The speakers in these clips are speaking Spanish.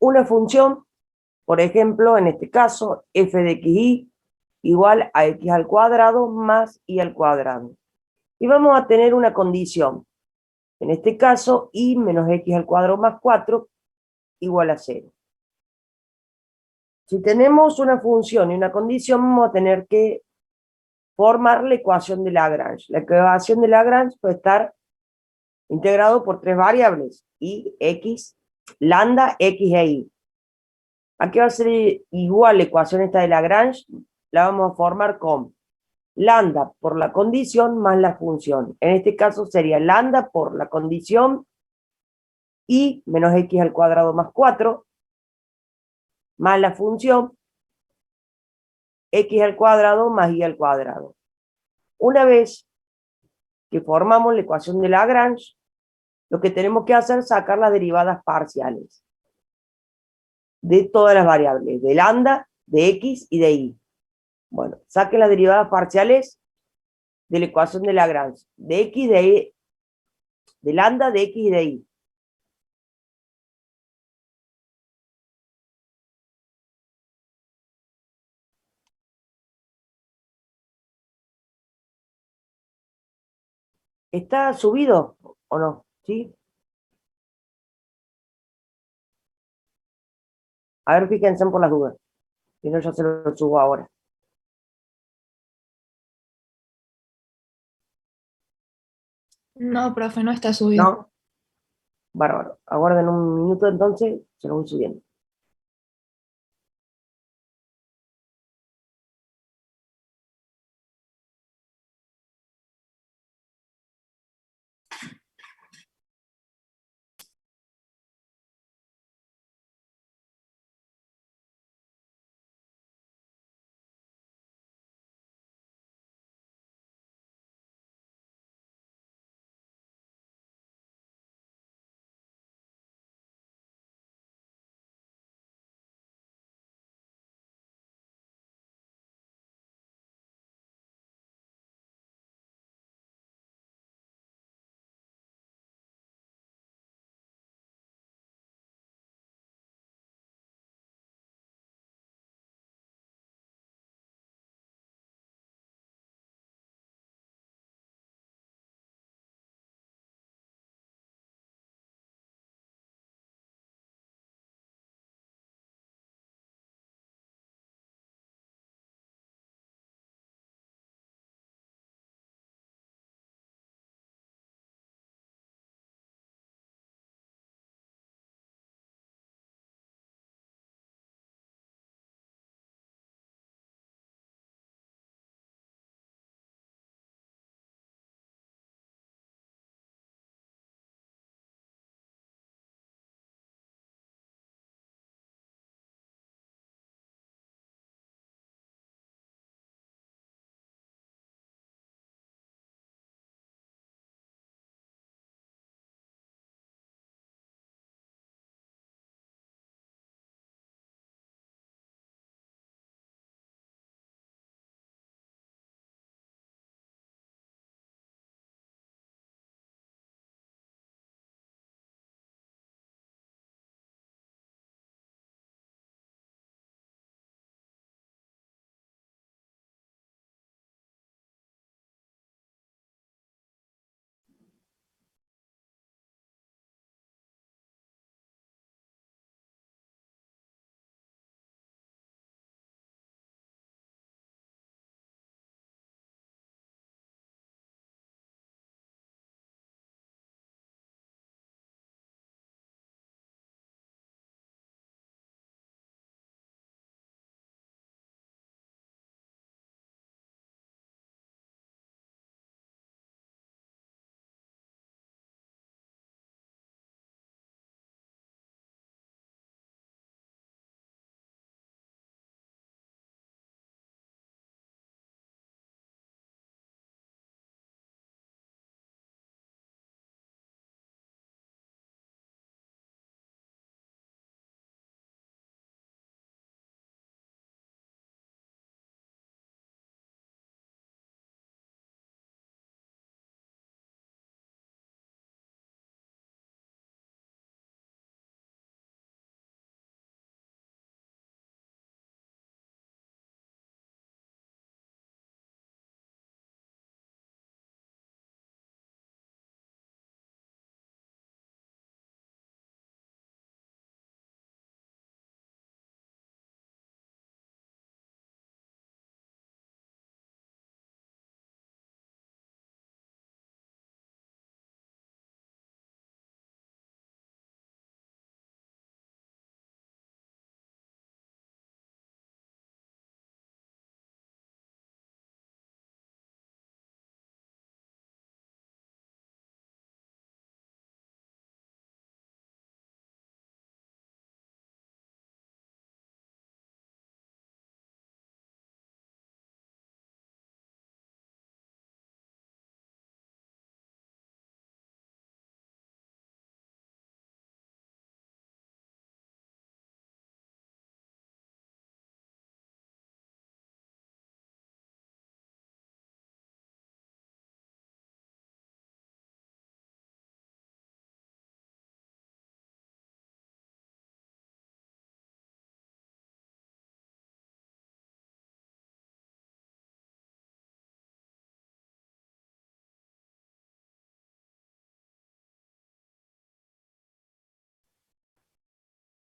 una función, por ejemplo, en este caso, f de xy igual a x al cuadrado más y al cuadrado. Y vamos a tener una condición. En este caso, y menos x al cuadrado más 4 igual a 0. Si tenemos una función y una condición, vamos a tener que formar la ecuación de Lagrange. La ecuación de Lagrange puede estar integrado por tres variables, y, x, lambda, x e y. ¿A qué va a ser igual la ecuación esta de Lagrange? La vamos a formar con lambda por la condición más la función. En este caso sería lambda por la condición y menos x al cuadrado más 4 más la función x al cuadrado más y al cuadrado. Una vez que formamos la ecuación de Lagrange, lo que tenemos que hacer es sacar las derivadas parciales de todas las variables, de lambda, de x y de y. Bueno, saquen las derivadas parciales de la ecuación de Lagrange, de x, de y, de lambda, de x y de y. ¿Está subido o no? ¿Sí? A ver, fíjense por las dudas. Si no, ya se lo subo ahora. No, profe, no está subido. ¿No? Bárbaro. Aguarden un minuto entonces, se lo voy subiendo.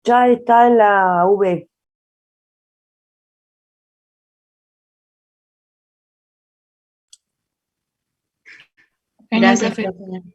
Ya está en la V. Venga, Gracias, profe. profe.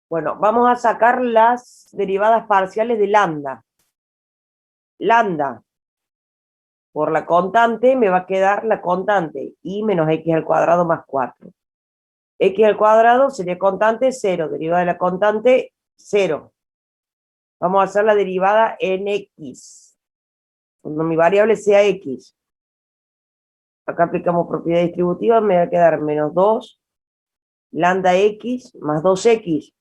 Bueno, vamos a sacar las derivadas parciales de lambda. Lambda por la constante me va a quedar la constante y menos x al cuadrado más 4. X al cuadrado sería constante 0, derivada de la constante 0. Vamos a hacer la derivada en x. Cuando mi variable sea x. Acá aplicamos propiedad distributiva, me va a quedar menos 2 lambda x más 2x.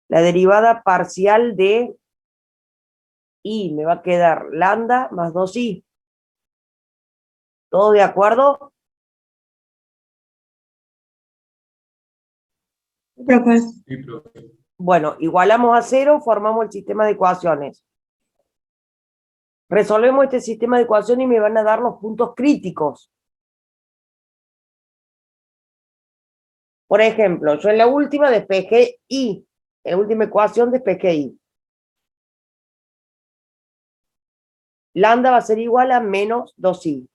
La derivada parcial de y me va a quedar lambda más 2i. ¿Todo de acuerdo? Profe. Sí, profe. Bueno, igualamos a 0, formamos el sistema de ecuaciones. Resolvemos este sistema de ecuaciones y me van a dar los puntos críticos. Por ejemplo, yo en la última despejé i. En la última ecuación despejé i. Lambda va a ser igual a menos 2i.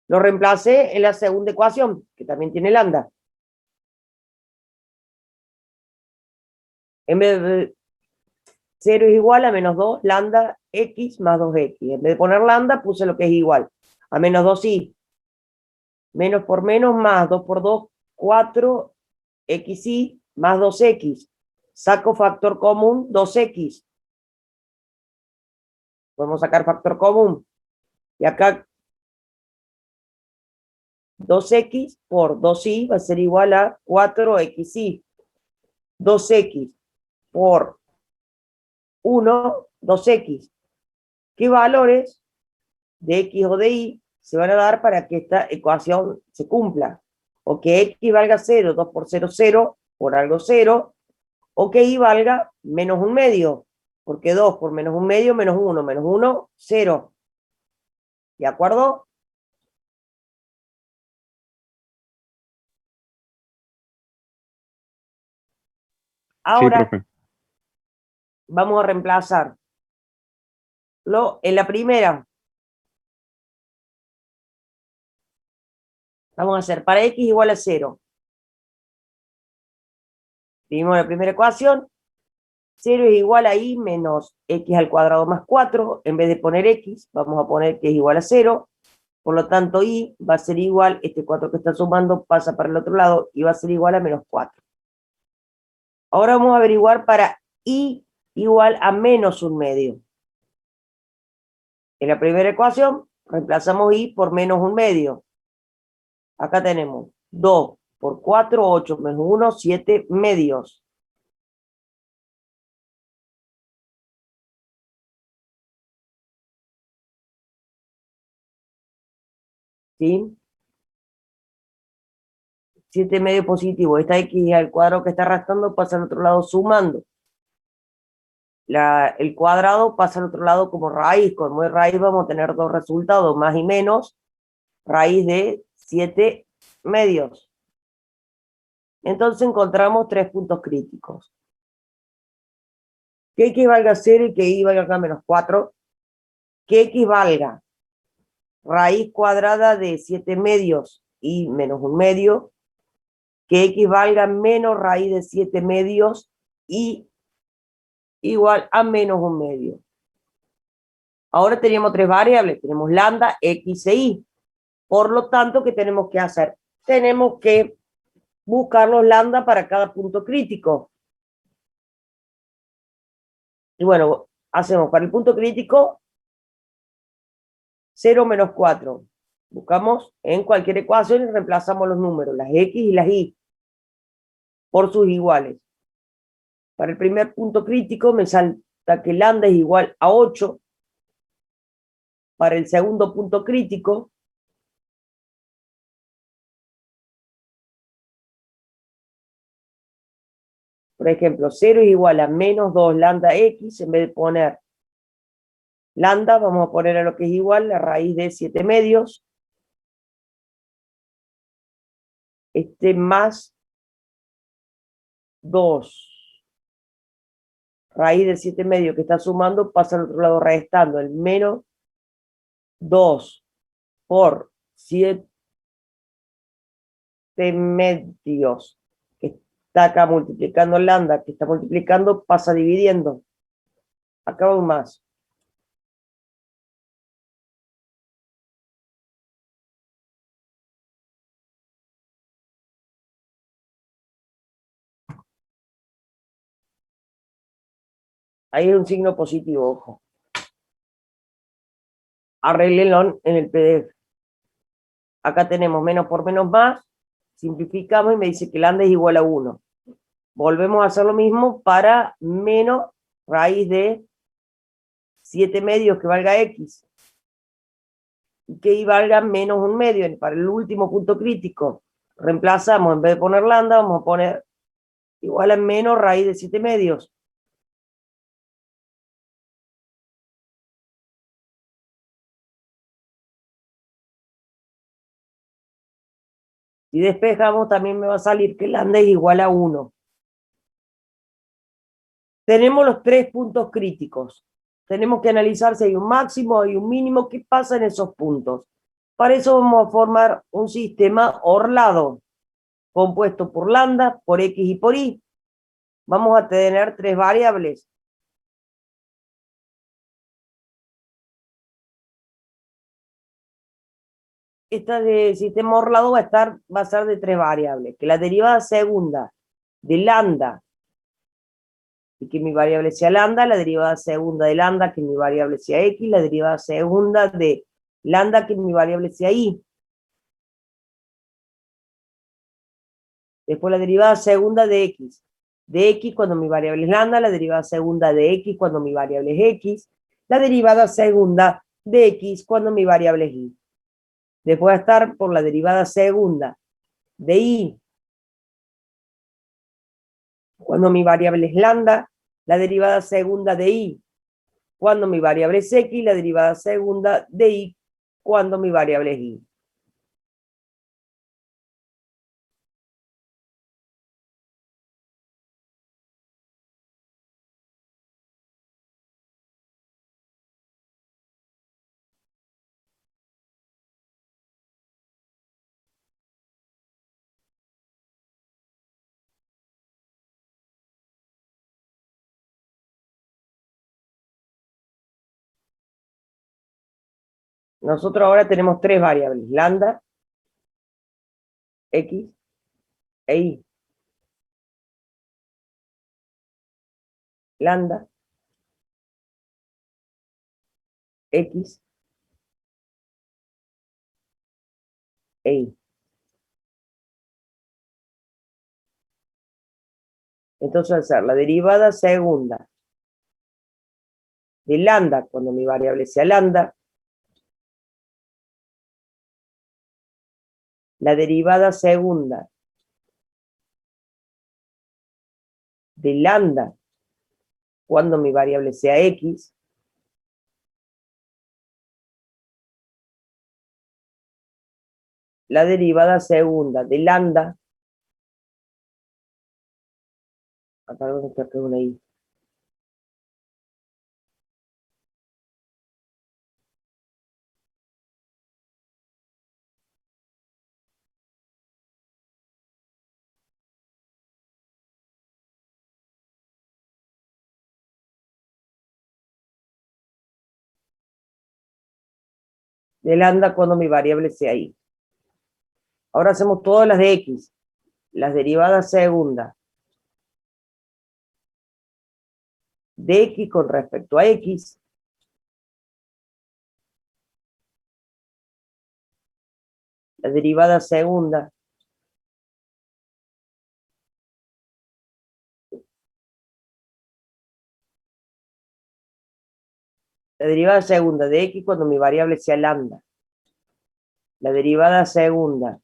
Lo reemplacé en la segunda ecuación, que también tiene lambda. En vez de 0 es igual a menos 2 lambda x más 2x. En vez de poner lambda, puse lo que es igual a menos 2i. Menos por menos más 2 por 2, 4 xi más 2x. Saco factor común 2x. Podemos sacar factor común. Y acá 2x por 2i va a ser igual a 4xi. 2x por 1, 2x. ¿Qué valores de x o de y se van a dar para que esta ecuación se cumpla? O que x valga 0, 2 por 0, 0, por algo 0, o que y valga menos un medio, porque 2 por menos un medio, menos 1, 0. ¿De acuerdo? Sí, Ahora profe. vamos a reemplazarlo en la primera. Vamos a hacer para x igual a 0. Dividimos la primera ecuación. 0 es igual a y menos x al cuadrado más 4. En vez de poner x, vamos a poner que es igual a 0. Por lo tanto, y va a ser igual, este 4 que está sumando pasa para el otro lado y va a ser igual a menos 4. Ahora vamos a averiguar para y igual a menos un medio. En la primera ecuación, reemplazamos y por menos un medio. Acá tenemos 2 por 4, 8, menos 1, 7 medios. ¿Sí? 7 medios positivos. Esta x al cuadrado que está arrastrando pasa al otro lado sumando. El cuadrado pasa al otro lado como raíz. Como es raíz vamos a tener dos resultados, más y menos, raíz de 7 medios. Entonces encontramos tres puntos críticos. Que x valga 0 y que y valga acá menos 4. Que x valga raíz cuadrada de 7 medios y menos 1 medio. Que x valga menos raíz de 7 medios y igual a menos 1 medio. Ahora tenemos tres variables, tenemos lambda, x e y. Por lo tanto, ¿qué tenemos que hacer? Tenemos que buscar los lambda para cada punto crítico. Y bueno, hacemos para el punto crítico 0 menos 4. Buscamos en cualquier ecuación y reemplazamos los números, las x y las y, por sus iguales. Para el primer punto crítico me salta que lambda es igual a 8. Para el segundo punto crítico, por ejemplo, 0 es igual a menos 2 lambda x, en vez de poner lambda, vamos a poner a lo que es igual la raíz de 7 medios, más 2. Raíz de 7 medios que está sumando pasa al otro lado restando, el menos 2 por 7 medios, que está acá multiplicando lambda, que está multiplicando, pasa dividiendo. Acá va un más. Ahí es un signo positivo, ojo. Arréglenlo en el PDF. Acá tenemos menos por menos más, simplificamos y me dice que lambda es igual a 1. Volvemos a hacer lo mismo para menos raíz de 7 medios que valga x. Y que y valga menos 1 medio. Para el último punto crítico, reemplazamos, en vez de poner lambda, vamos a poner igual a menos raíz de 7 medios. Si despejamos, también me va a salir que lambda es igual a 1. Tenemos los tres puntos críticos. Tenemos que analizar si hay un máximo, hay un mínimo, qué pasa en esos puntos. Para eso vamos a formar un sistema orlado, compuesto por lambda, por x y por y. Vamos a tener tres variables. Este sistema orlado va a ser de tres variables, que la derivada segunda de lambda, y que mi variable sea lambda, la derivada segunda de lambda, que mi variable sea x, la derivada segunda de lambda, que mi variable sea y. Después la derivada segunda de x. De x cuando mi variable es lambda, la derivada segunda de x cuando mi variable es x, la derivada segunda de x cuando mi variable es y. Después va a estar por la derivada segunda de y cuando mi variable es lambda, la derivada segunda de y cuando mi variable es x, la derivada segunda de y cuando mi variable es y. Nosotros ahora tenemos tres variables, lambda, x e y. Lambda, x e y. Entonces, al ser la derivada segunda de lambda cuando mi variable sea lambda, la derivada segunda de lambda cuando mi variable sea x, la derivada segunda de lambda Acá vamos a estar con una I. De lambda cuando mi variable sea I. Ahora hacemos todas las de X. Las derivadas segundas de X con respecto a X. La derivada segunda de X cuando mi variable sea lambda. La derivada segunda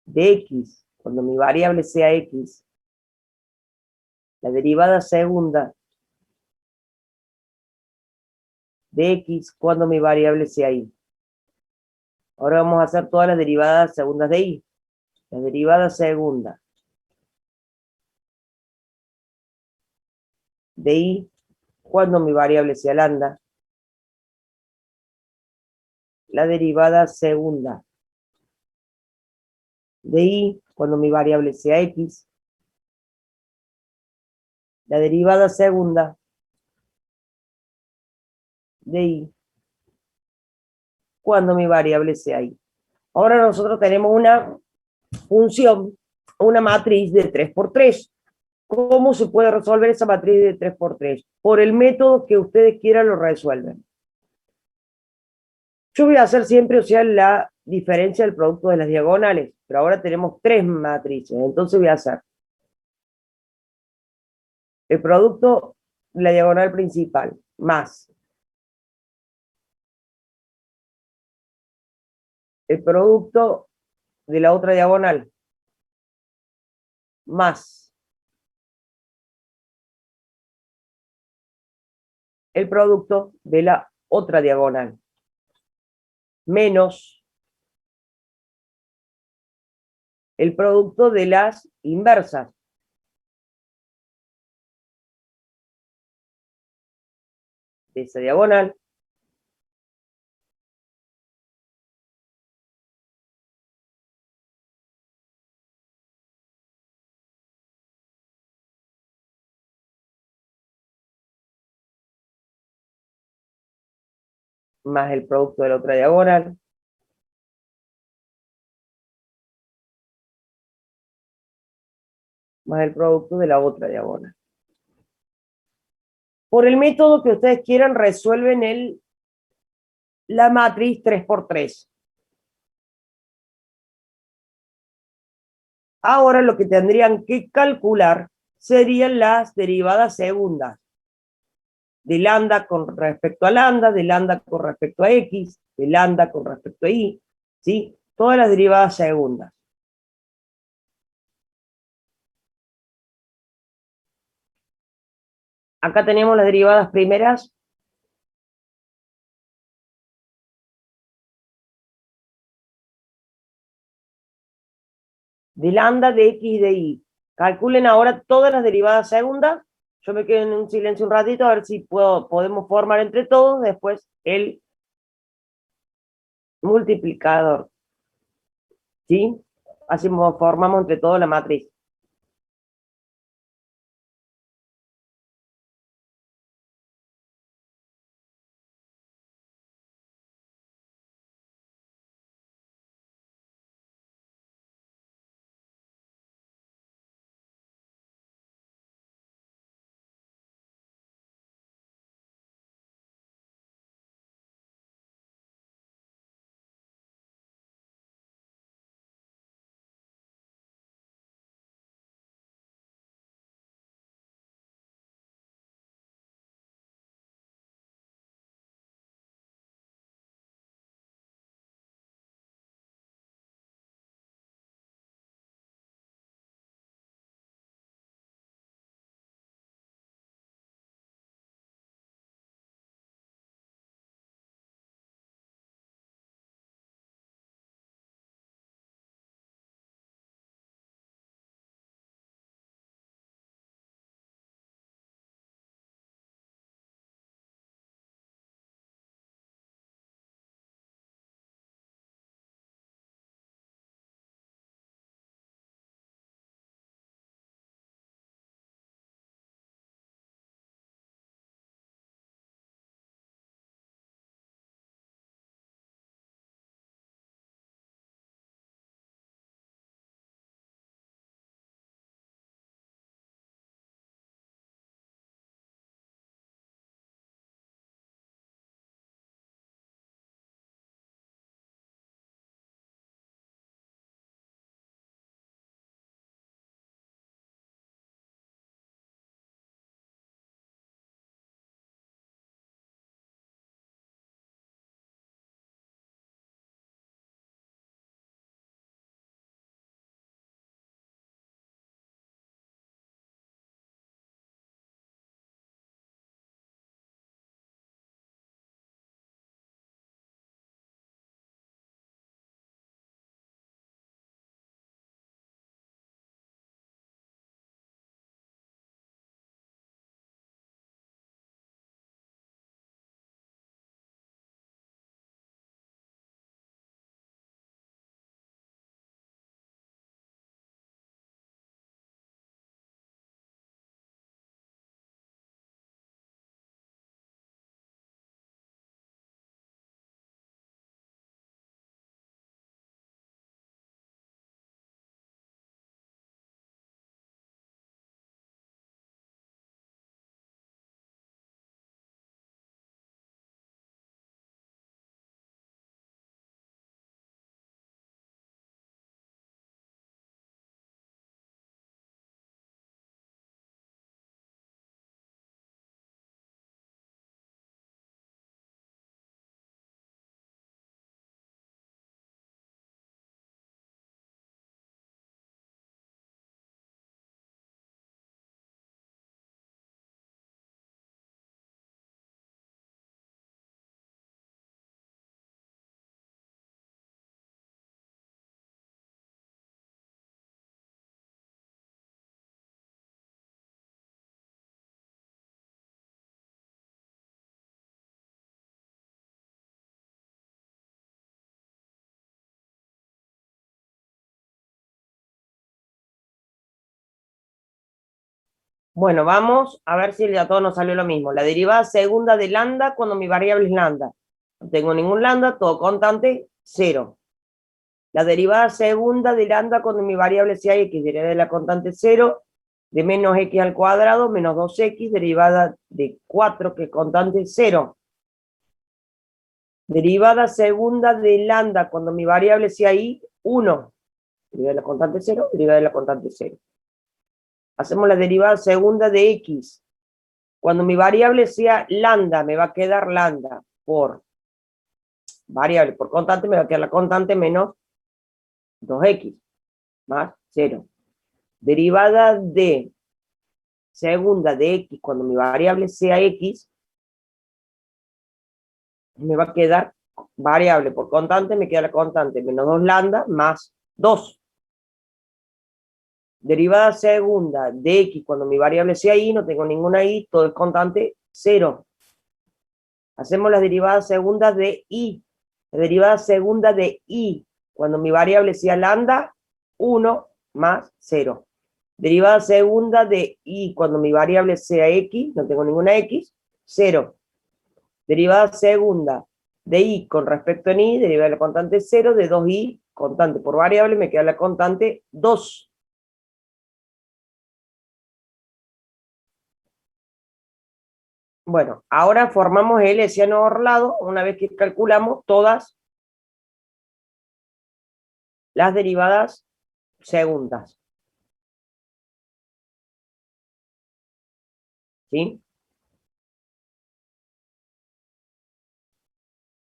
de X cuando mi variable sea X. La derivada segunda de X cuando mi variable sea Y. Ahora vamos a hacer todas las derivadas segundas de Y. La derivada segunda de Y cuando mi variable sea lambda. La derivada segunda de Y cuando mi variable sea X. La derivada segunda de Y cuando mi variable sea Y. Ahora nosotros tenemos una función, una matriz de 3 por 3. ¿Cómo se puede resolver esa matriz de 3 por 3? Por el método que ustedes quieran lo resuelven. Yo voy a hacer siempre, o sea, la diferencia del producto de las diagonales, pero ahora tenemos 3 matrices, entonces voy a hacer el producto de la diagonal principal más el producto de la otra diagonal más el producto de la otra diagonal menos el producto de las inversas de esa diagonal más el producto de la otra diagonal más el producto de la otra diagonal. Por el método que ustedes quieran, resuelven la matriz 3 por 3. Ahora lo que tendrían que calcular serían las derivadas segundas de lambda con respecto a lambda, de lambda con respecto a X, de lambda con respecto a Y, ¿sí? Todas las derivadas segundas. Acá tenemos las derivadas primeras. De lambda, de X y de Y. Calculen ahora todas las derivadas segundas. Yo me quedo en un silencio un ratito a ver si podemos formar entre todos después el multiplicador. ¿Sí? Así formamos entre todos la matriz. Bueno, vamos a ver si a todos nos salió lo mismo. La derivada segunda de lambda cuando mi variable es lambda. No tengo ningún lambda, todo constante, 0. La derivada segunda de lambda cuando mi variable sea x, derivada de la constante 0, de menos x al cuadrado, menos 2x, derivada de 4, que es constante 0. Derivada segunda de lambda cuando mi variable sea y, 1. Derivada de la constante 0, derivada de la constante 0. Hacemos la derivada segunda de x. Cuando mi variable sea lambda, me va a quedar lambda por variable, por constante, me va a quedar la constante menos 2x más 0. Derivada de segunda de x, cuando mi variable sea x, me va a quedar variable por constante, me queda la constante menos 2 lambda más 2. Derivada segunda de x, cuando mi variable sea y, no tengo ninguna y, todo es constante, 0. Hacemos la derivada segunda de y. La derivada segunda de y, cuando mi variable sea lambda, 1 más 0. Derivada segunda de y, cuando mi variable sea x, no tengo ninguna x, 0. Derivada segunda de y con respecto a y, derivada de la constante 0, de 2y, constante por variable, me queda la constante 2. Bueno, ahora formamos el hessiano orlado una vez que calculamos todas las derivadas segundas. ¿Sí?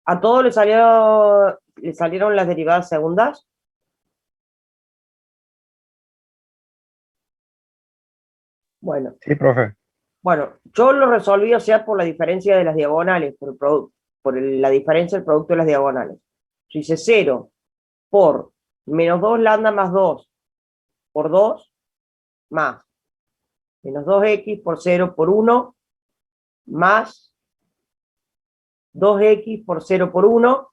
¿A todos le salieron las derivadas segundas? Sí, profe. Bueno, yo lo resolví, o sea, por la diferencia de las diagonales, la diferencia del producto de las diagonales. Yo hice 0 por menos 2 lambda más 2 por 2 más menos 2x por 0 por 1 más 2x por 0 por 1,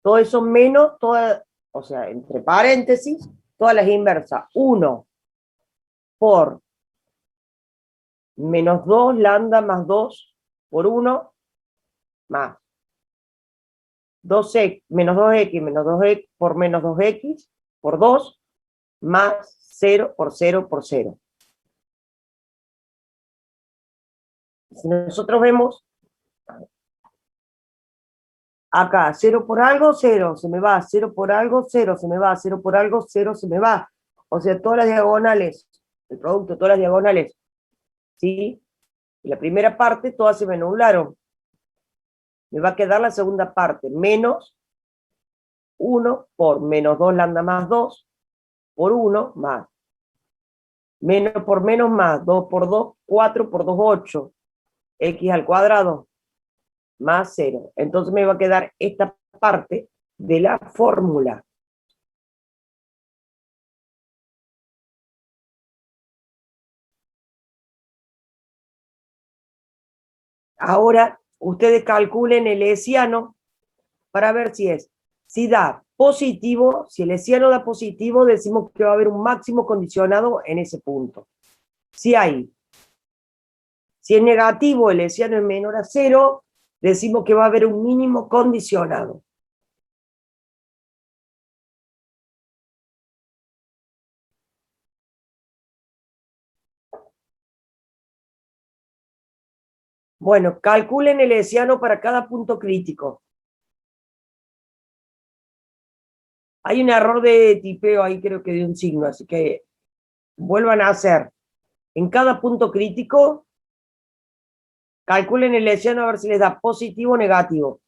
todo eso menos, o sea, entre paréntesis, todas las inversas, 1 por menos 2 lambda más 2 por 1 más 2x menos 2x menos 2x por menos 2x por 2 más 0 por 0 por 0. Si nosotros vemos acá 0 por algo, 0 se me va, 0 por algo, 0 se me va, 0 por algo, 0 se me va. O sea, todas las diagonales, el producto, todas las diagonales, ¿sí? Y la primera parte, todas se me nublaron. Me va a quedar la segunda parte, menos 1 por menos 2 lambda más 2 por 1 más menos por menos más 2 por 2, 4 por 2, 8, x al cuadrado más 0. Entonces me va a quedar esta parte de la fórmula. Ahora ustedes calculen el hessiano para ver si da positivo. Si el hessiano da positivo, decimos que va a haber un máximo condicionado en ese punto. Si es negativo, el hessiano es menor a 0, decimos que va a haber un mínimo condicionado. Bueno, calculen el hessiano para cada punto crítico. Hay un error de tipeo ahí, creo que de un signo, así que vuelvan a hacer. En cada punto crítico, calculen el hessiano a ver si les da positivo o negativo.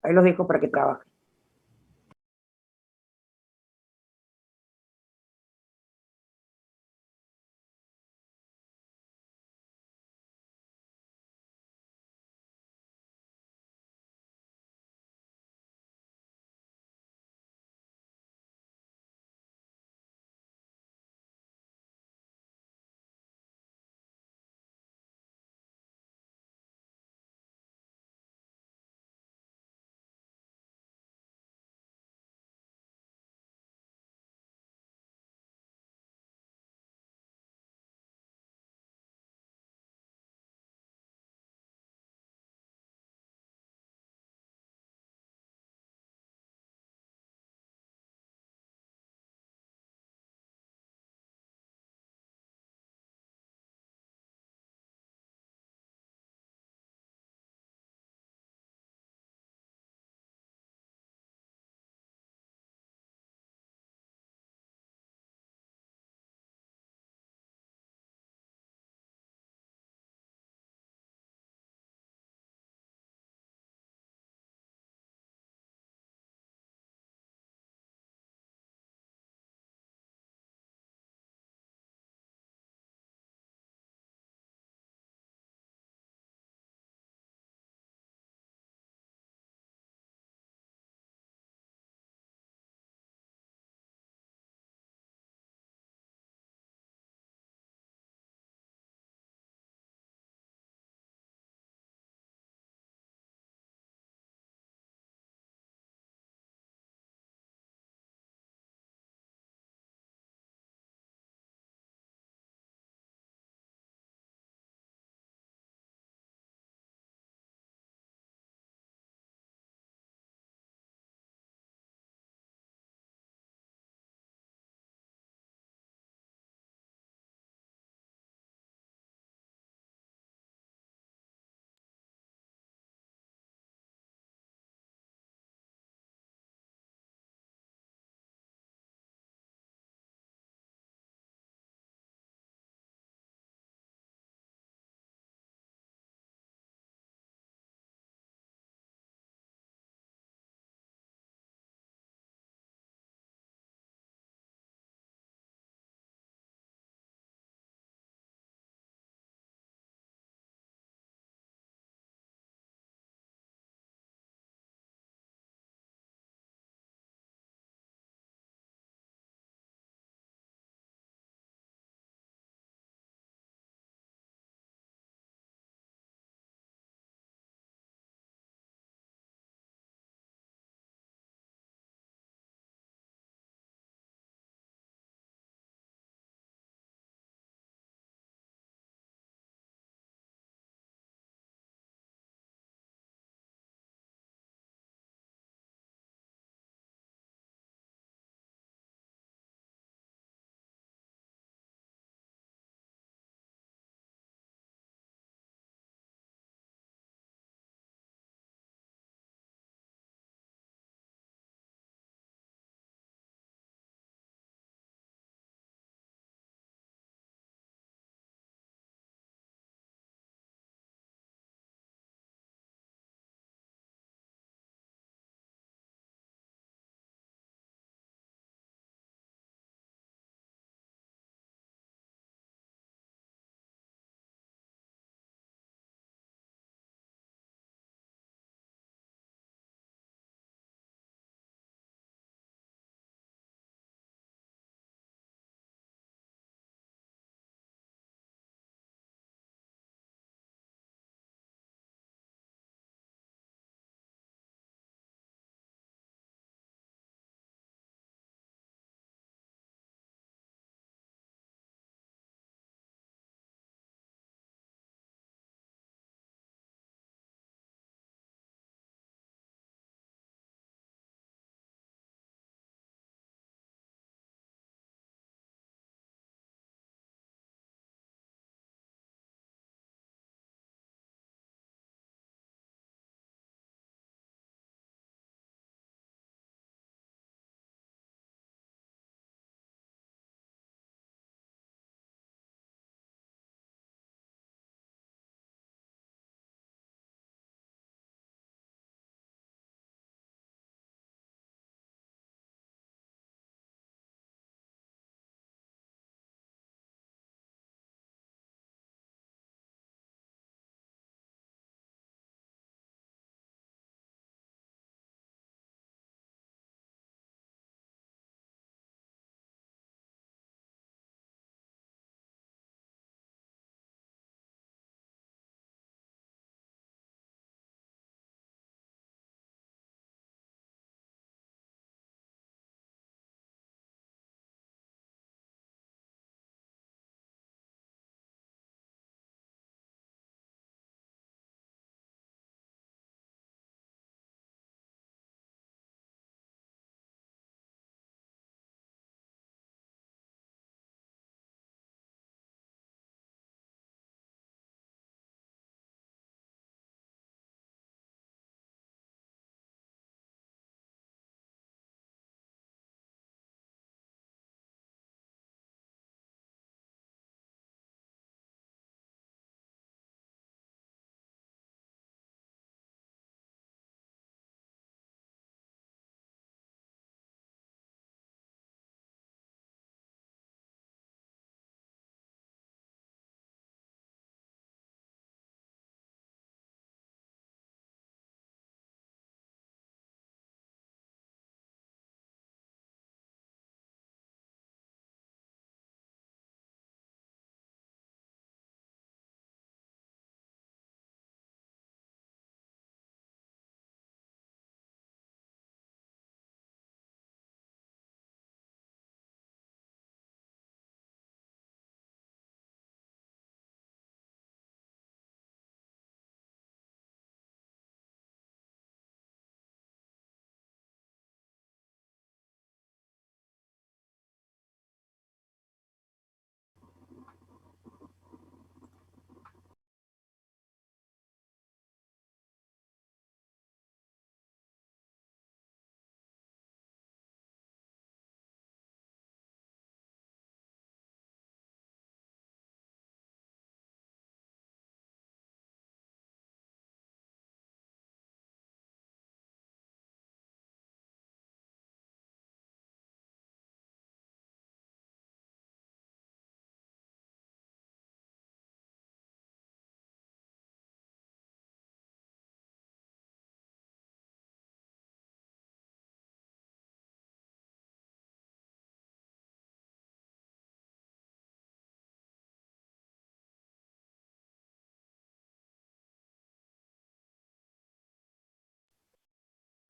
Ahí los dejo para que trabajen.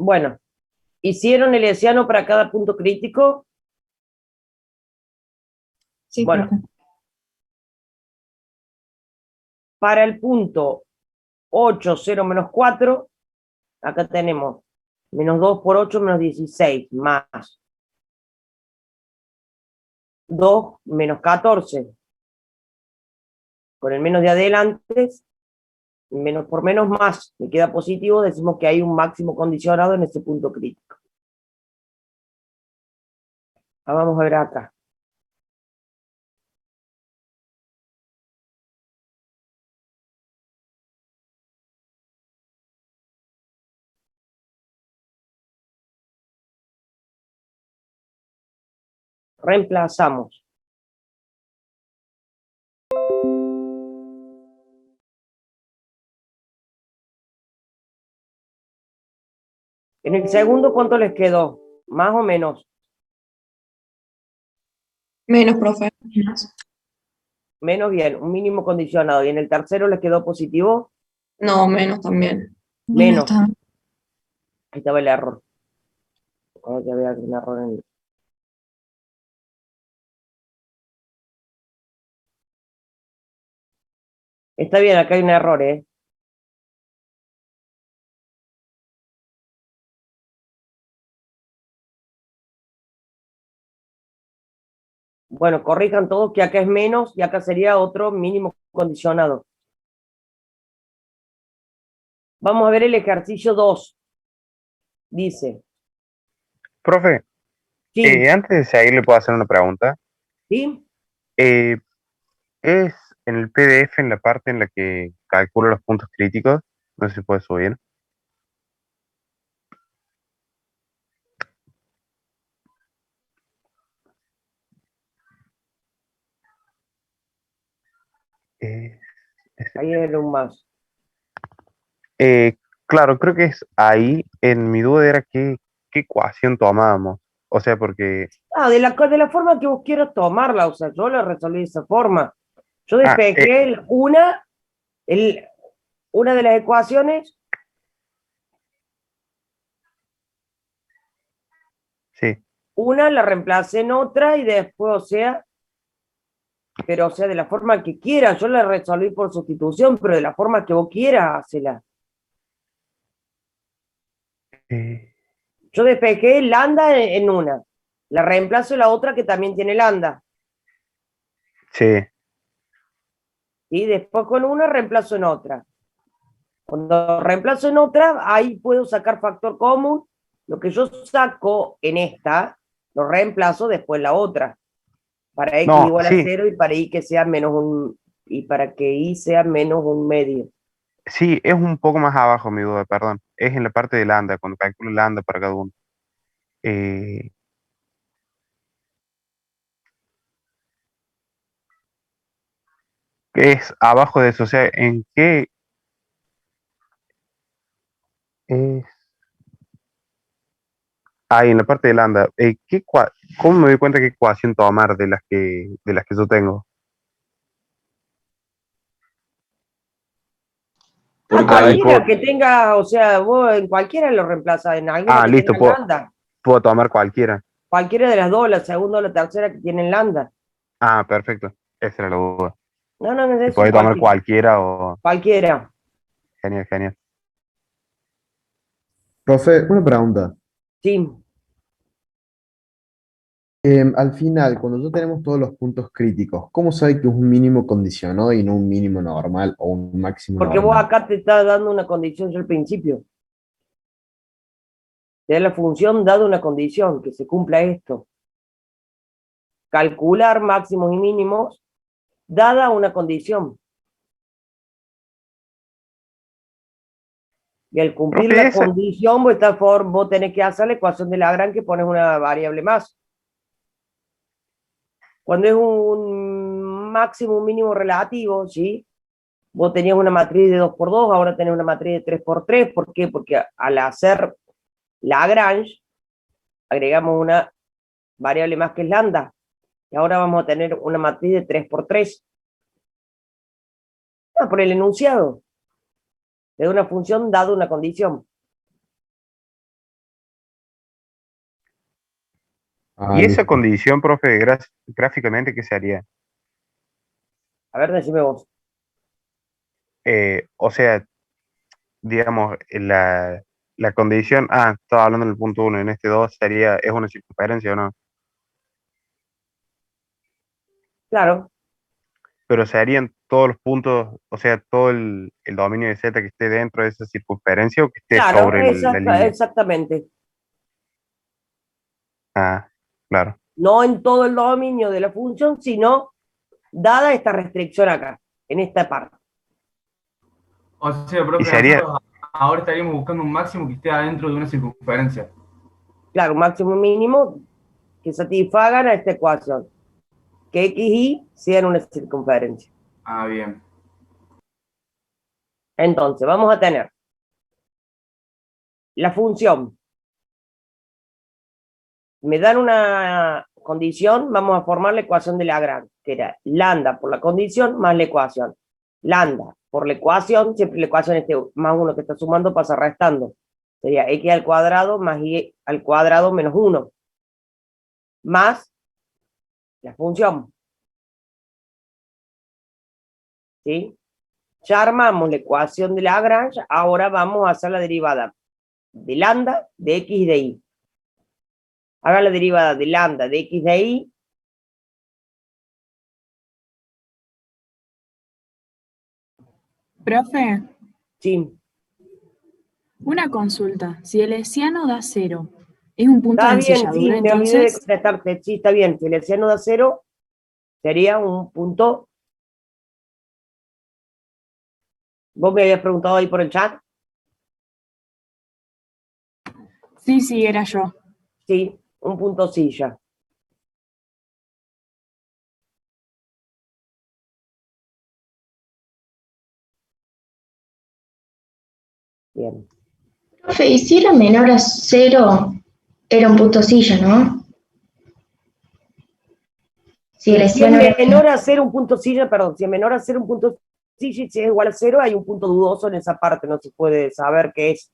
Bueno, ¿hicieron el hessiano para cada punto crítico? Sí, Bueno, profe. para el punto 8, 0, menos 4, acá tenemos menos 2 por 8, menos 16, más 2, menos 14. Con el menos de adelante, menos por menos más, me queda positivo, decimos que hay un máximo condicionado en ese punto crítico. Vamos a ver acá. Reemplazamos. En el segundo, ¿cuánto les quedó? Más o menos. Menos, profe. Menos. Menos bien, un mínimo condicionado. Y en el tercero les quedó positivo, No, menos también. menos. Ahí estaba el error. Ahora ya veo un error en... Está bien, acá hay un error, ¿eh? Bueno, corrijan todos que acá es menos y acá sería otro mínimo condicionado. Vamos a ver el ejercicio 2. Dice, Profe, sí, antes de seguir, le puedo hacer una pregunta. ¿sí? Eh, es en el PDF, en la parte en la que calculo los puntos críticos. No sé si puede subir. Eh, Ahí es un más. eh, claro, creo que es ahí. En mi duda era qué ecuación tomábamos. O sea, porque... Ah, de la forma que vos quieras tomarla, o sea, yo la resolví de esa forma. Yo Ah, despejé una de las ecuaciones, sí. una la reemplacé en otra y después, o sea, pero o sea, de la forma que quieras, yo la resolví por sustitución, pero de la forma que vos quieras, hacela. eh, Yo despejé lambda en una, la reemplazo en la otra que también tiene lambda, sí. y después con una reemplazo en otra. Cuando reemplazo en otra, ahí puedo sacar factor común. Lo que yo saco en esta, lo reemplazo después en la otra. Para x No, igual a sí. 0 y para y que sea menos un, y para que y sea menos un medio. Sí, es un poco más abajo mi duda, perdón. Es en la parte de lambda, cuando calculo lambda para cada uno. Eh, ¿Qué es abajo de eso? O sea, ¿en qué es? Ahí, en la parte de lambda. ¿Cómo me doy cuenta qué ecuación tomar de las que yo tengo? A Porque Ahí hay, cualquiera puedo. que tenga, o sea, vos en cualquiera lo reemplaza, en alguna Ah, que listo, tenga puedo, lambda. puedo tomar cualquiera. Cualquiera de las dos, la segunda o la tercera que tienen lambda. Ah, perfecto. Esa era la duda. No, no, no es Si eso, podía tomar cualquiera. cualquiera o... Cualquiera. Genial, genial. Profe, una pregunta. Sí. Al final, cuando ya tenemos todos los puntos críticos, ¿cómo sabe que es un mínimo condicionado y no un mínimo normal o un máximo Porque vos normal? acá te estás dando una condición yo al principio. Te da la función dada una condición, que se cumpla esto. Calcular máximos y mínimos dada una condición. Y al cumplir Profe, la esa... condición, vos tenés que hacer la ecuación de Lagrange que pones una variable más. Cuando es un máximo, un mínimo relativo, ¿sí? Vos tenías una matriz de 2 por 2, ahora tenés una matriz de 3 por 3. ¿Por qué? Porque al hacer Lagrange, agregamos una variable más que es lambda. Y ahora vamos a tener una matriz de 3 por 3. Por el enunciado de una función dada una condición. Ah, Y esa listo. condición, profe, gráficamente, ¿qué sería? A ver, decime vos. O sea, digamos, la condición, estaba hablando en el punto uno, en este dos sería, es una circunferencia o no, Claro, pero serían todos los puntos, o sea, todo el dominio de Z que esté dentro de esa circunferencia o que esté claro, sobre la línea. exactamente. Ah, claro. No en todo el dominio de la función, sino dada esta restricción acá, en esta parte. O sea, Y profe, sería, nosotros ahora estaríamos buscando un máximo que esté adentro de una circunferencia. Claro, un máximo y mínimo que satisfagan a esta ecuación. Que X y sean una circunferencia. Ah, bien. Entonces, vamos a tener la función. Me dan una condición, vamos a formar la ecuación de Lagrange, que era lambda por la condición más la ecuación. Lambda por la ecuación, siempre la ecuación este más 1 que está sumando pasa restando. Sería x al cuadrado más y al cuadrado menos 1, más la función. ¿Sí? Ya armamos la ecuación de Lagrange, ahora vamos a hacer la derivada de lambda de x y de y. Haga la derivada de lambda de x de y. Profe, Sí, una consulta. Si el hesiano da cero, ¿es un punto de está bien, sí, ensilladura me olvidé de entonces? contestarte. Sí, está bien. Si el hesiano da 0, sería un punto. Vos me habías preguntado ahí por el chat. Sí, sí, era yo. Sí, un punto silla. Bien. Profe, y si era menor a cero, era un punto silla, ¿no? Si el Si es hesiano era menor. menor a 0, un punto silla, perdón, si es menor a 0, un punto silla, y si es igual a 0, hay un punto dudoso en esa parte, no se puede saber qué es.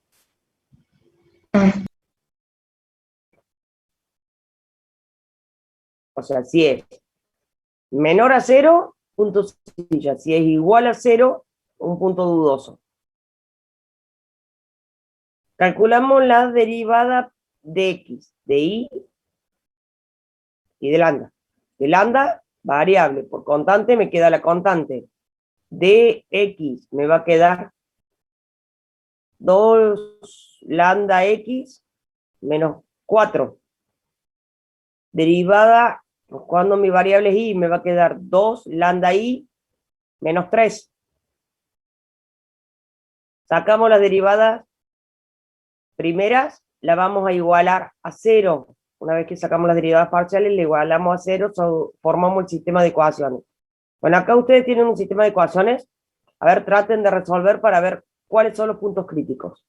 Ah, O sea, si es menor a 0, punto silla. Si es igual a 0, un punto dudoso. Calculamos la derivada de x, de y y de lambda. De lambda, variable. Por constante me queda la constante. De x me va a quedar 2 lambda x menos 4. Derivada, pues, cuando mi variable es y, me va a quedar 2 lambda y menos 3. Sacamos las derivadas primeras, la vamos a igualar a 0. Una vez que sacamos las derivadas parciales, le igualamos a 0, formamos el sistema de ecuaciones. Bueno, acá ustedes tienen un sistema de ecuaciones. A ver, traten de resolver para ver cuáles son los puntos críticos.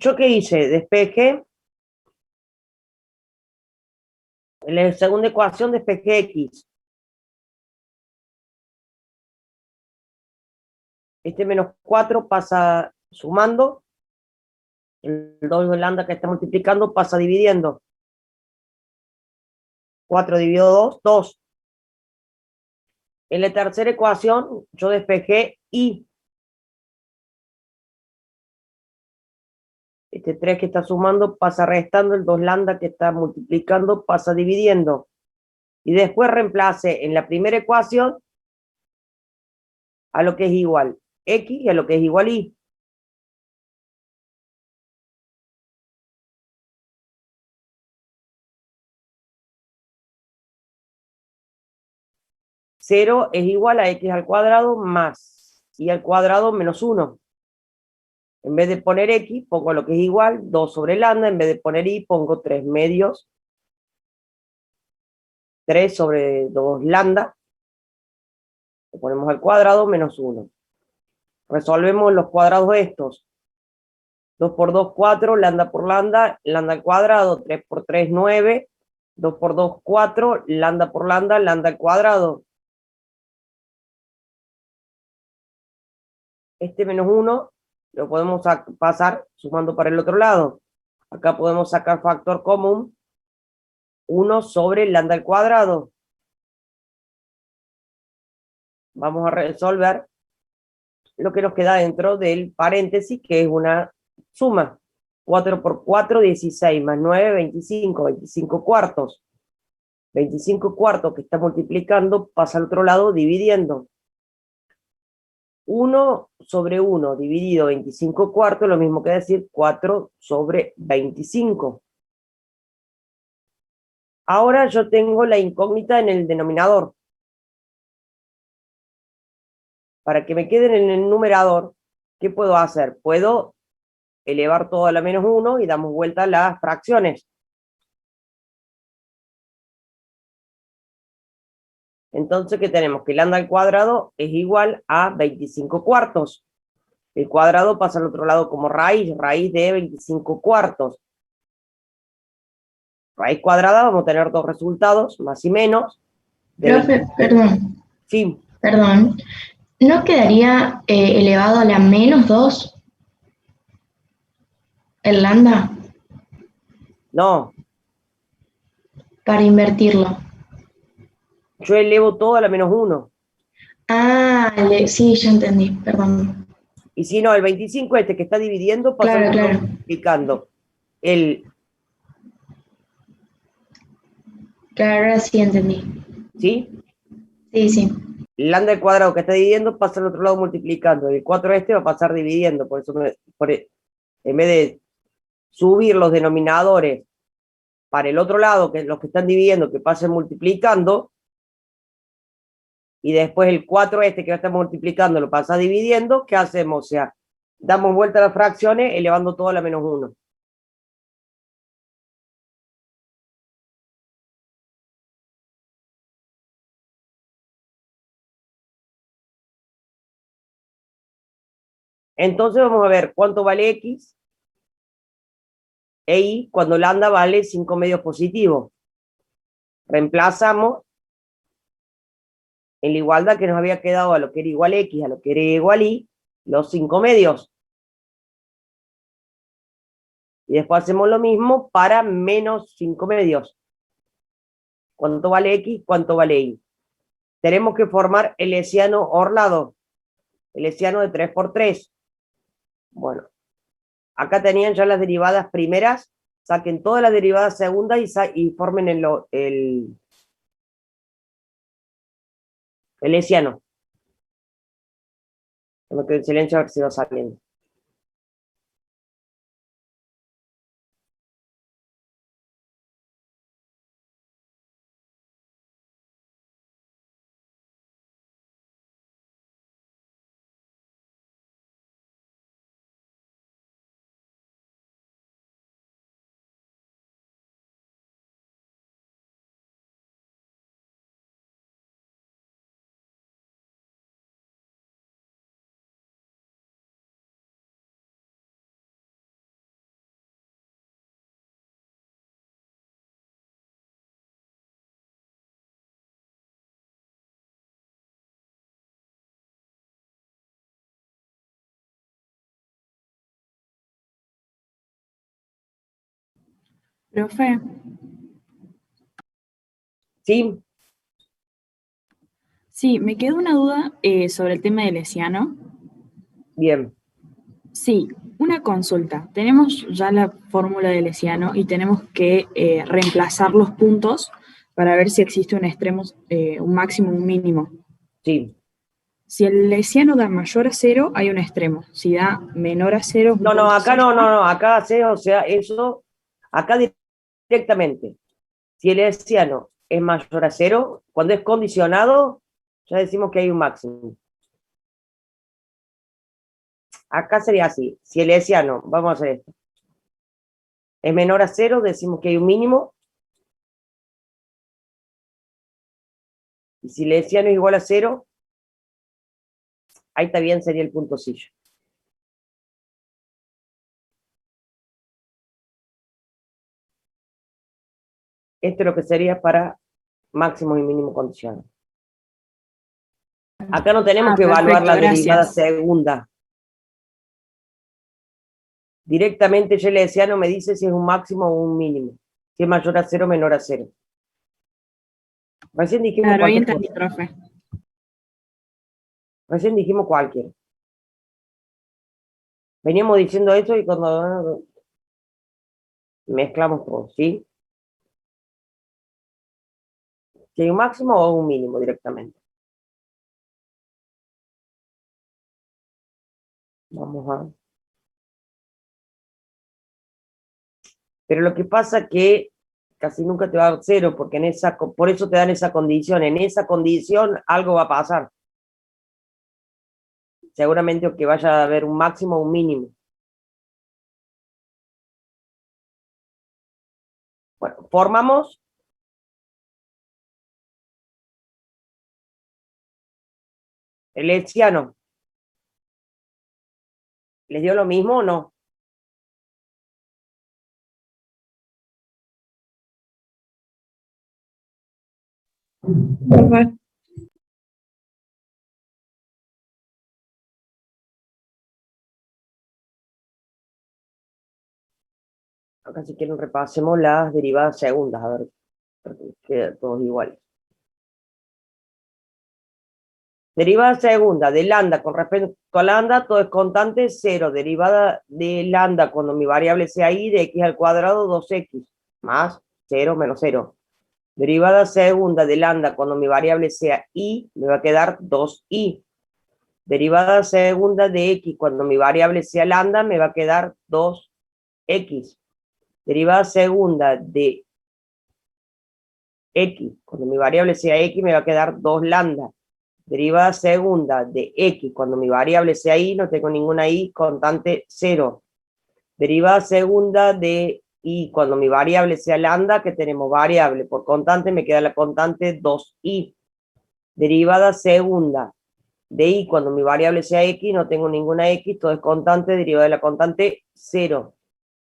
¿Yo qué hice? Despejé. En la segunda ecuación despejé x. Este menos 4 pasa sumando. El 2 de lambda que está multiplicando pasa dividiendo. 4 dividido 2, 2. En la tercera ecuación yo despejé y. Este 3 que está sumando pasa restando, el 2 lambda que está multiplicando pasa dividiendo. Y después reemplace en la primera ecuación a lo que es igual x y a lo que es igual y. Cero es igual a x al cuadrado más y al cuadrado menos 1. En vez de poner x, pongo lo que es igual, 2 sobre lambda. En vez de poner y, pongo 3 medios. 3 sobre 2 lambda. Lo ponemos al cuadrado menos 1. Resolvemos los cuadrados estos. 2 por 2, 4, lambda por lambda, lambda al cuadrado, 3 por 3, 9, 2 por 2, 4, lambda por lambda, lambda al cuadrado. Este menos 1 lo podemos pasar sumando para el otro lado. Acá podemos sacar factor común, 1 sobre lambda al cuadrado. Vamos a resolver lo que nos queda dentro del paréntesis, que es una suma. 4 por 4, 16, más 9, 25, 25 cuartos. 25 cuartos que está multiplicando pasa al otro lado dividiendo. 1 sobre 1 dividido 25 cuartos, lo mismo que decir 4 sobre 25. Ahora yo tengo la incógnita en el denominador. Para que me queden en el numerador, ¿qué puedo hacer? Puedo elevar todo a la menos 1 y damos vuelta a las fracciones. Entonces, ¿qué tenemos? Que lambda al cuadrado es igual a 25 cuartos. El cuadrado pasa al otro lado como raíz de 25 cuartos. Raíz cuadrada, vamos a tener dos resultados, más y menos. Profe, perdón, Sí, perdón. ¿No quedaría elevado a la menos 2 el lambda no. para invertirlo? Yo elevo todo a la menos 1. Ah, sí, ya entendí, perdón. Y si no, el 25 este que está dividiendo pasa Claro, claro. multiplicando. El, Claro, ahora sí entendí. ¿sí? Sí, sí. El lambda al cuadrado que está dividiendo pasa al otro lado multiplicando. El 4 este va a pasar dividiendo. Por eso en vez de subir los denominadores para el otro lado, que los que están dividiendo, que pasen multiplicando, y después el 4 este que va a estar multiplicando lo pasa dividiendo, ¿qué hacemos? O sea, damos vuelta a las fracciones elevando todo a la menos 1. Entonces vamos a ver cuánto vale x e y cuando lambda vale 5 medios positivos. Reemplazamos en la igualdad que nos había quedado a lo que era igual x, a lo que era igual y, los 5 medios. Y después hacemos lo mismo para menos 5 medios. ¿Cuánto vale x? ¿Cuánto vale y? Tenemos que formar el hessiano orlado. El hessiano de 3 por 3. Bueno, acá tenían ya las derivadas primeras. Saquen todas las derivadas segundas y formen el hessiano. Me quedo en silencio a ver si va saliendo. Profe, ¿Sí? sí, me quedó una duda sobre el tema del hessiano. Bien. Sí, una consulta. Tenemos ya la fórmula del hessiano y tenemos que reemplazar los puntos para ver si existe un extremo, un máximo, un mínimo. Sí. Si el hessiano da mayor a cero, hay un extremo. Si da menor a cero, es un No, no, punto acá no, sella. no, acá hace, o sea, eso, acá directamente. Si el hessiano es mayor a cero, cuando es condicionado, ya decimos que hay un máximo. Acá sería así. Si el hessiano, vamos a hacer esto, es menor a cero, decimos que hay un mínimo. Y si el hessiano es igual a cero, ahí también sería el puntosillo. Esto es lo que sería para máximo y mínimo condicional. Acá no tenemos que evaluar Perfecto, la derivada gracias. segunda. Directamente yo le decía, no me dice si es un máximo o un mínimo. Si es mayor a cero o menor a cero. Recién dijimos Claro, ahí cualquier entendí, cosa. profe. Recién dijimos cualquier. Veníamos diciendo eso y cuando mezclamos todo, ¿sí? Si hay un máximo o un mínimo directamente. Vamos a... Pero lo que pasa es que casi nunca te va a dar cero, porque por eso te dan esa condición. En esa condición algo va a pasar. Seguramente que vaya a haber un máximo o un mínimo. Bueno, formamos el hessiano. ¿Les dio lo mismo o no? Profe, Acá si quieren repasemos las derivadas segundas, a ver, quedan todos iguales. Derivada segunda de lambda con respecto a lambda, todo es constante, 0. Derivada de lambda cuando mi variable sea y de x al cuadrado, 2x, más 0 menos 0. Derivada segunda de lambda cuando mi variable sea y, me va a quedar 2y. Derivada segunda de x cuando mi variable sea lambda, me va a quedar 2x. Derivada segunda de x, cuando mi variable sea x, me va a quedar 2 lambda. Derivada segunda de x, cuando mi variable sea y, no tengo ninguna y, constante 0. Derivada segunda de y, cuando mi variable sea lambda, que tenemos variable por constante, me queda la constante 2y. Derivada segunda de y, cuando mi variable sea x, no tengo ninguna x, todo es constante, derivada de la constante 0.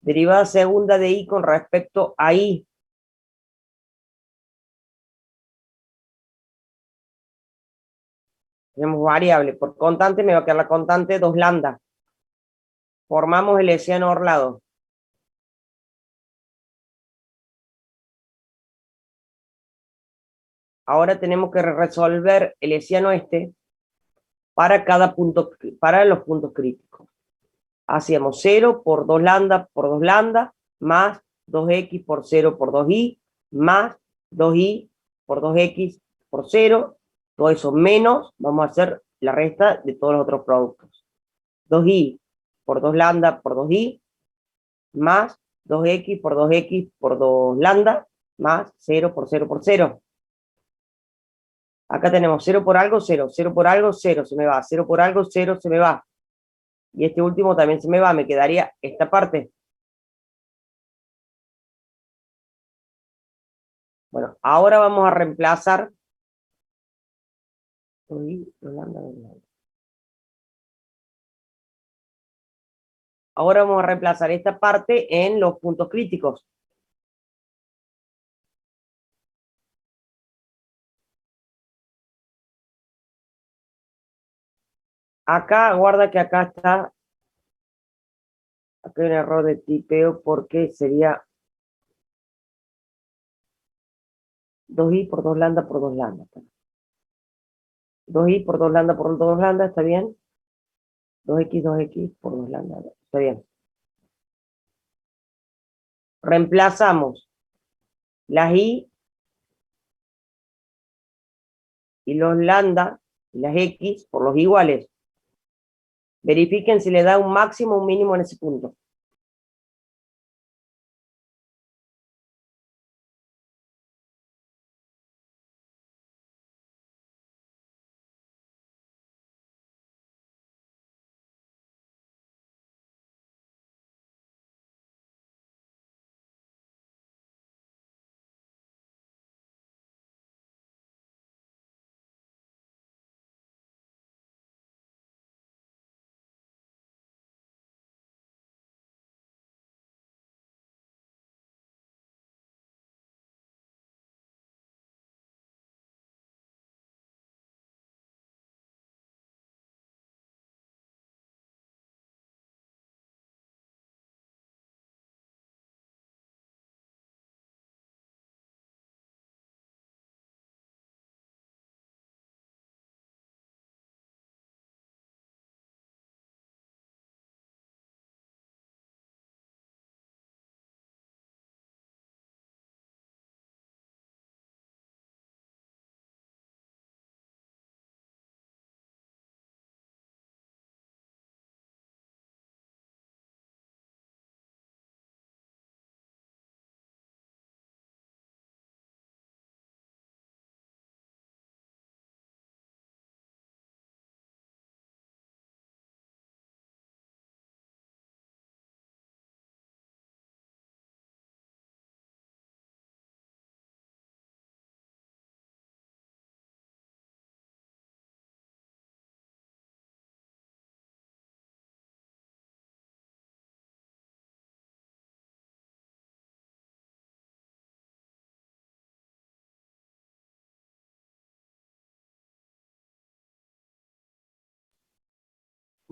Derivada segunda de y con respecto a y. Tenemos variable por constante, me va a quedar la constante 2 lambda. Formamos el hessiano orlado. Ahora tenemos que resolver el hessiano para cada punto, para los puntos críticos. Hacíamos 0 por 2 lambda por 2 lambda, más 2x por 0 por 2y, más 2y por 2x por 0, todo eso menos, vamos a hacer la resta de todos los otros productos. 2y por 2 lambda por 2y, más 2x por 2x por 2 lambda, más 0 por 0 por 0. Acá tenemos 0 por algo, 0, 0 por algo, 0 se me va, 0 por algo, 0 se me va. Y este último también se me va, me quedaría esta parte. Bueno, ahora vamos a reemplazar. Ahora vamos a reemplazar esta parte en los puntos críticos. Acá, guarda que acá está. Acá hay un error de tipeo porque sería 2i por 2 lambda por 2 lambda. 2i por 2 lambda por 2 lambda, ¿está bien? 2x por 2 lambda, está bien. Reemplazamos las i y los lambda y las x por los iguales. Verifiquen si le da un máximo o un mínimo en ese punto.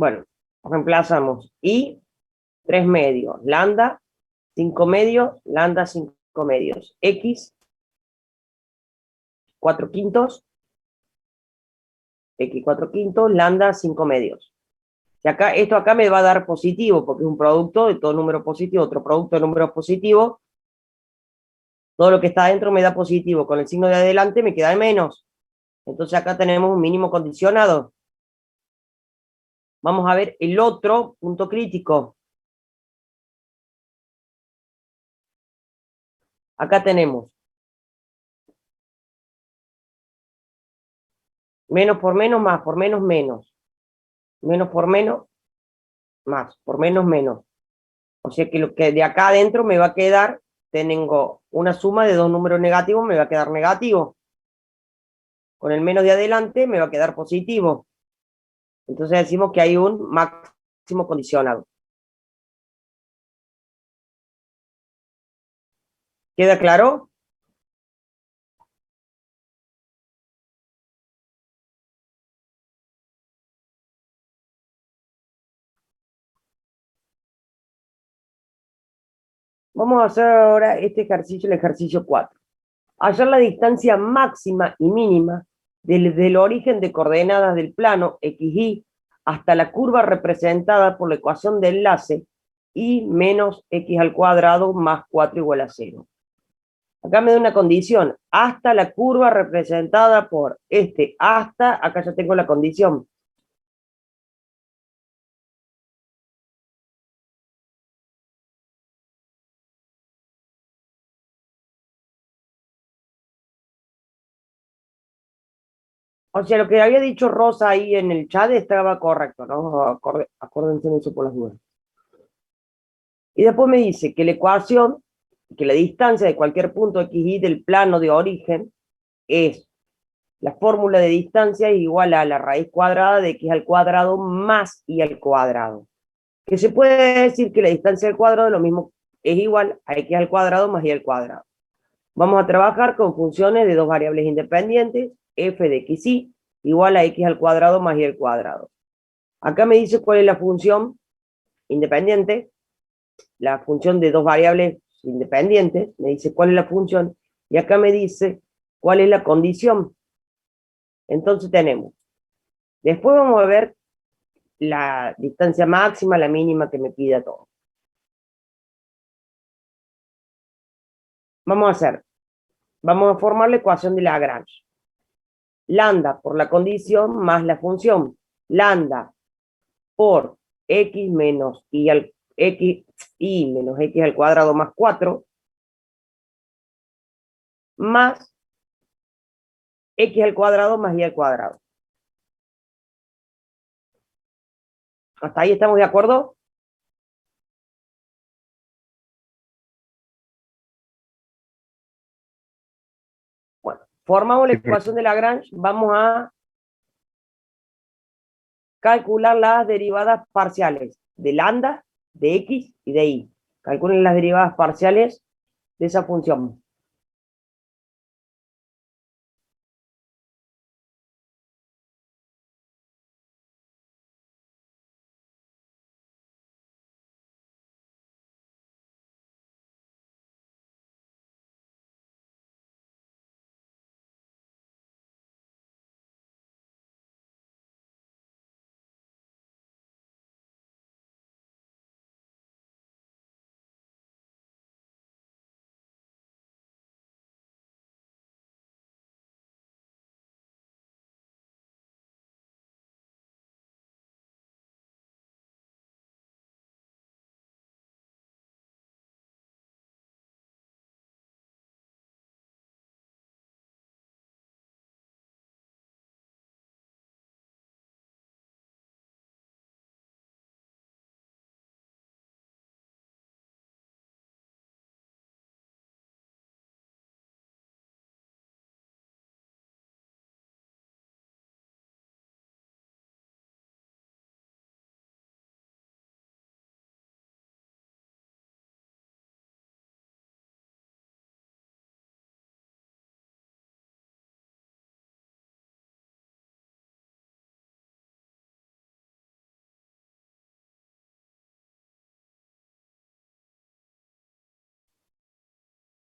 Bueno, reemplazamos i, 3 medios, lambda, 5 medios, lambda, 5 medios, x, 4 quintos, x 4 quintos, lambda, 5 medios. Y acá, esto acá me va a dar positivo, porque es un producto de todo número positivo, otro producto de números positivos. Todo lo que está adentro me da positivo, con el signo de adelante me queda de menos. Entonces acá tenemos un mínimo condicionado. Vamos a ver el otro punto crítico. Acá tenemos menos por menos, más por menos, menos. Menos por menos, más, por menos, menos. O sea que lo que de acá adentro me va a quedar, tengo una suma de dos números negativos, me va a quedar negativo. Con el menos de adelante me va a quedar positivo. Entonces decimos que hay un máximo condicionado. ¿Queda claro? Vamos a hacer ahora este ejercicio, el ejercicio 4. Hallar la distancia máxima y mínima desde el origen de coordenadas del plano XY hasta la curva representada por la ecuación de enlace y menos x al cuadrado más 4 igual a 0. Acá me da una condición, hasta la curva representada por hasta, acá ya tengo la condición. O sea, lo que había dicho Rosa ahí en el chat estaba correcto, ¿no? Acuérdense de eso por las dudas. Y después me dice que la ecuación, que la distancia de cualquier punto XY del plano de origen es la fórmula de distancia es igual a la raíz cuadrada de x al cuadrado más y al cuadrado. Que se puede decir que la distancia al cuadrado es lo mismo, es igual a x al cuadrado más y al cuadrado. Vamos a trabajar con funciones de dos variables independientes, f de xy igual a x al cuadrado más y al cuadrado. Acá me dice cuál es la función independiente, la función de dos variables independientes, me dice cuál es la función, y acá me dice cuál es la condición. Entonces tenemos, después vamos a ver la distancia máxima, la mínima que me pida todo. Vamos a formar la ecuación de Lagrange. Lambda por la condición más la función. Lambda por x menos y menos x al cuadrado más 4 más x al cuadrado más y al cuadrado. ¿Hasta ahí estamos de acuerdo? Bueno, formamos la ecuación de Lagrange. Vamos a calcular las derivadas parciales de lambda, de x y de y. Calculen las derivadas parciales de esa función.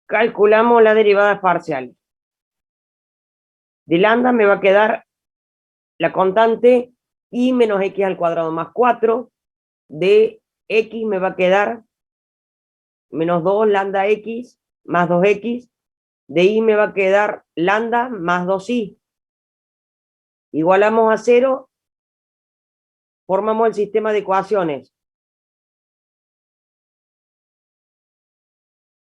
Calculamos la derivada parcial. De lambda me va a quedar la constante y menos x al cuadrado más 4. De x me va a quedar menos 2 lambda x más 2x. De y me va a quedar lambda más 2y. Igualamos a 0. Formamos el sistema de ecuaciones.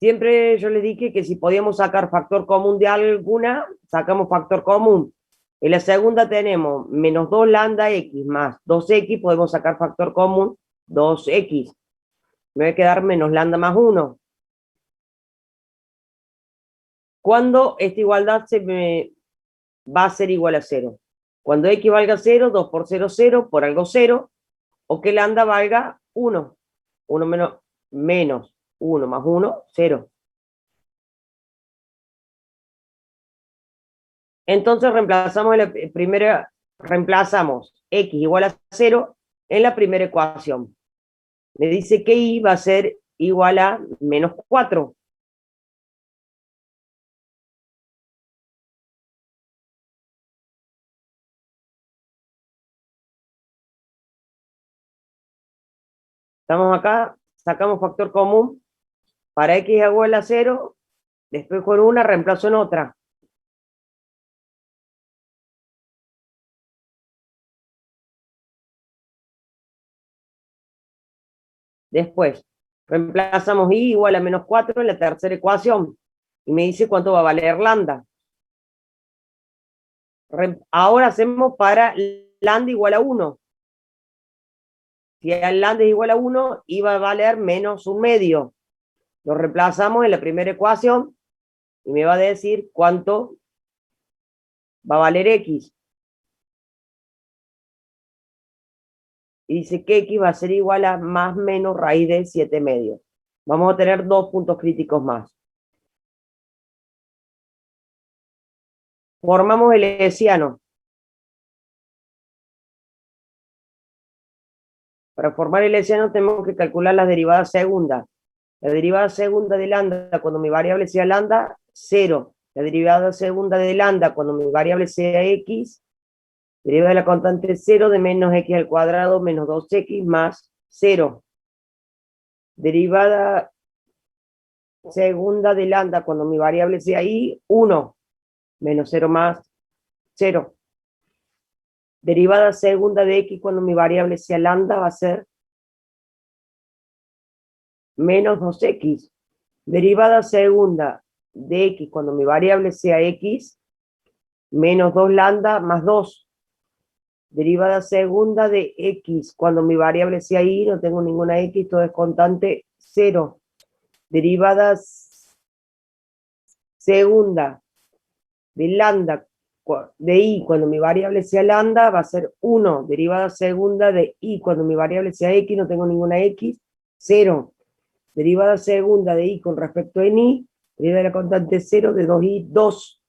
Siempre yo les dije que si podíamos sacar factor común de alguna, sacamos factor común. En la segunda tenemos menos 2 lambda x más 2x, podemos sacar factor común 2x. Me va a quedar menos lambda más 1. ¿Cuándo esta igualdad va a ser igual a 0? Cuando x valga 0, 2 por 0, 0, por algo 0, o que lambda valga 1. 1 menos 1 más 1, 0. Entonces reemplazamos x igual a 0 en la primera ecuación. Me dice que y va a ser igual a menos 4. Estamos acá, sacamos factor común. Para x igual a 0, después con una reemplazo en otra. Después, reemplazamos y igual a menos 4 en la tercera ecuación. Y me dice cuánto va a valer lambda. Ahora hacemos para lambda igual a 1. Si el lambda es igual a 1, iba a valer menos 1/2. Lo reemplazamos en la primera ecuación y me va a decir cuánto va a valer x. Y dice que x va a ser igual a más menos raíz de 7/2. Vamos a tener 2 puntos críticos más. Formamos el hessiano. Para formar el hessiano tenemos que calcular las derivadas segundas. La derivada segunda de lambda, cuando mi variable sea lambda, 0. la derivada segunda de lambda cuando mi variable sea x, derivada de la constante 0 de menos x al cuadrado menos 2x más 0. Derivada segunda de lambda cuando mi variable sea y, 1, menos 0 más 0. Derivada segunda de x cuando mi variable sea lambda va a ser menos 2x. Derivada segunda de x cuando mi variable sea x, menos 2 lambda más 2. Derivada segunda de x cuando mi variable sea y, no tengo ninguna x, todo es constante, 0. Derivada segunda de lambda de y cuando mi variable sea lambda va a ser 1. Derivada segunda de y cuando mi variable sea x, no tengo ninguna x, 0. Derivada segunda de y con respecto a y, derivada de la constante 0 de 2y, 2.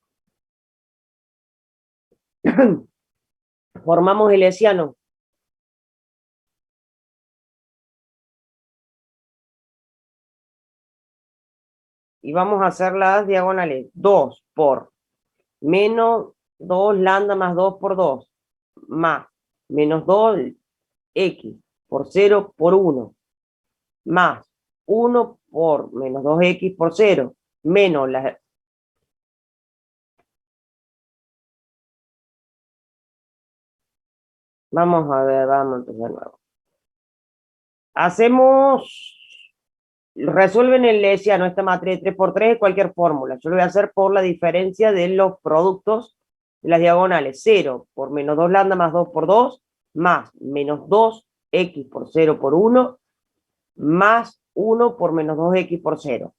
Formamos el hessiano. Y vamos a hacer las diagonales. 2 por menos 2 lambda más 2 por 2, más menos 2x por 0 por 1, más 1 por menos 2x por 0, menos la... Vamos a ver, vamos a empezar de nuevo. Hacemos... Resuelven el hessiano, esta matriz de 3 por 3 cualquier fórmula. Yo lo voy a hacer por la diferencia de los productos de las diagonales. 0 por menos 2 lambda más 2 por 2, más menos 2x por 0 por 1, más 1 por menos 2x por 0.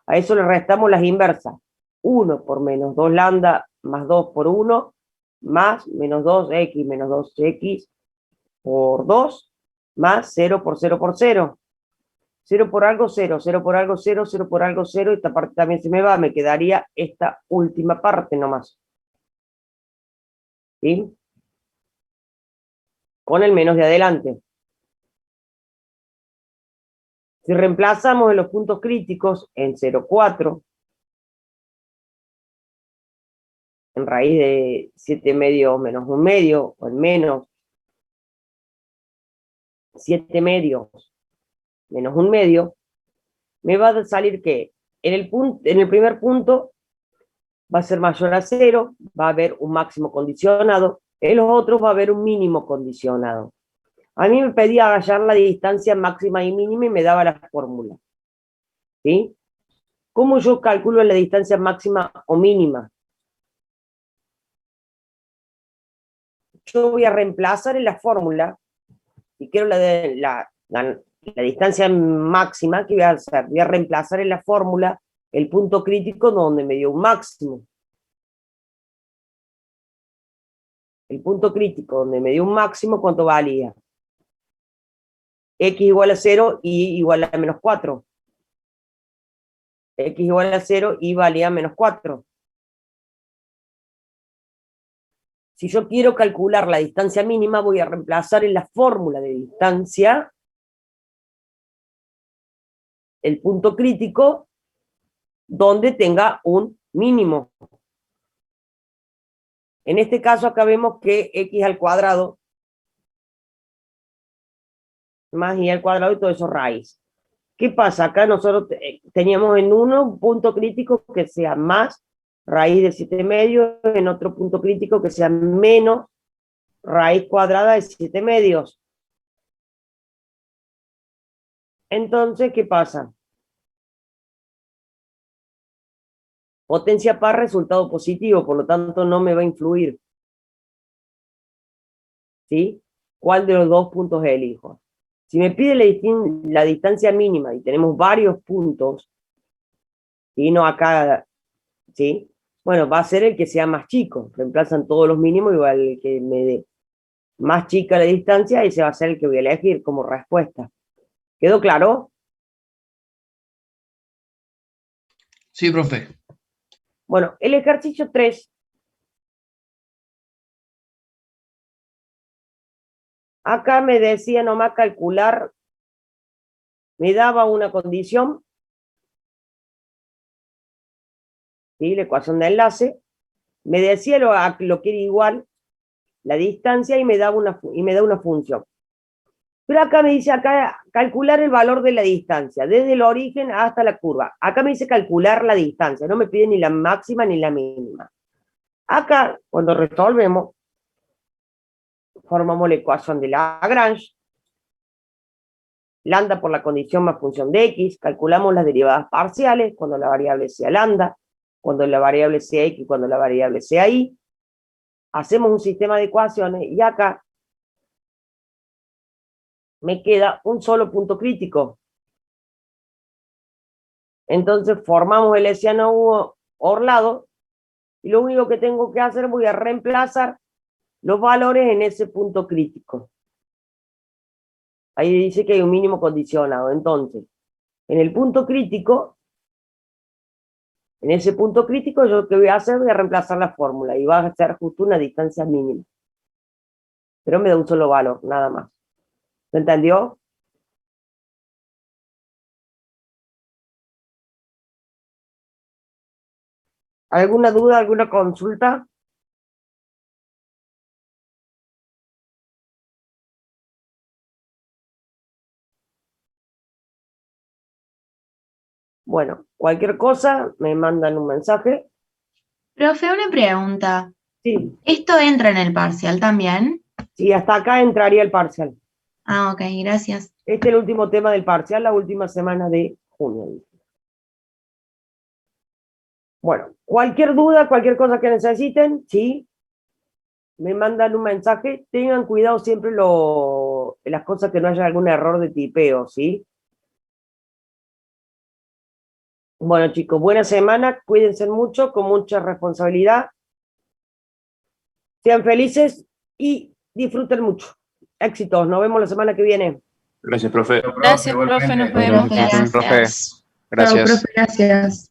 A eso le restamos las inversas. 1 por menos 2 lambda más 2 por 1, más menos 2x menos 2x por 2, más 0 por 0 por 0. 0 por algo 0, 0 por algo 0, 0 por algo 0, esta parte también se me va, me quedaría esta última parte nomás. ¿Sí? Con el menos de adelante. Si reemplazamos en los puntos críticos en 0,4, en raíz de 7 medios menos 1 medio, o en menos 7 medios menos 1 medio, me va a salir que en el primer punto va a ser mayor a 0, va a haber un máximo condicionado, en los otros va a haber un mínimo condicionado. A mí me pedía hallar la distancia máxima y mínima y me daba la fórmula. ¿Sí? ¿Cómo yo calculo la distancia máxima o mínima? Yo voy a reemplazar en la fórmula, y quiero la distancia máxima, ¿qué voy a hacer? Voy a reemplazar en la fórmula el punto crítico donde me dio un máximo. El punto crítico donde me dio un máximo, ¿cuánto valía? X igual a 0 y igual a menos 4. X igual a 0 y valía menos 4. Si yo quiero calcular la distancia mínima, voy a reemplazar en la fórmula de distancia el punto crítico donde tenga un mínimo. En este caso acá vemos que x al cuadrado más y al cuadrado y todo eso raíz. ¿Qué pasa? Acá nosotros teníamos en uno un punto crítico que sea más raíz de 7 medios, en otro punto crítico que sea menos raíz cuadrada de 7 medios. Entonces, ¿qué pasa? Potencia par, resultado positivo, por lo tanto no me va a influir. ¿Sí? ¿Cuál de los dos puntos elijo? Si me pide la distancia mínima y tenemos varios puntos, y no acá, ¿sí? Bueno, va a ser el que sea más chico. Reemplazan todos los mínimos, igual el que me dé más chica la distancia, ese va a ser el que voy a elegir como respuesta. ¿Quedó claro? Sí, profe. Bueno, el ejercicio 3. Acá me decía nomás calcular, me daba una condición ¿sí? La ecuación de enlace, me decía lo que era igual la distancia y me da una función. Pero acá me dice calcular el valor de la distancia, desde el origen hasta la curva. Acá me dice calcular la distancia, no me pide ni la máxima ni la mínima. Acá, cuando resolvemos, formamos la ecuación de Lagrange, lambda por la condición más función de x, calculamos las derivadas parciales, cuando la variable sea lambda, cuando la variable sea x, cuando la variable sea y, hacemos un sistema de ecuaciones, y acá me queda un solo punto crítico. Entonces formamos el hessiano orlado, y lo único que tengo que hacer, voy a reemplazar los valores en ese punto crítico. Ahí dice que hay un mínimo condicionado. Entonces, en el punto crítico, en ese punto crítico, yo lo que voy a hacer, voy a reemplazar la fórmula, y va a ser justo una distancia mínima. Pero me da un solo valor, nada más. ¿Se entendió? ¿Alguna duda, alguna consulta? Bueno, cualquier cosa, me mandan un mensaje. Profe, una pregunta. Sí, ¿Esto entra en el parcial también? sí, hasta acá entraría el parcial. Ah, ok, gracias. Este es el último tema del parcial, la última semana de junio. Bueno, cualquier duda, cualquier cosa que necesiten, sí, me mandan un mensaje. Tengan cuidado siempre las cosas que no haya algún error de tipeo, ¿sí? Bueno, chicos, buena semana, cuídense mucho, con mucha responsabilidad. Sean felices y disfruten mucho. Éxitos, nos vemos la semana que viene. Gracias, profe. Gracias, profe, nos vemos. Gracias. Profe, Chao, gracias. profe, gracias.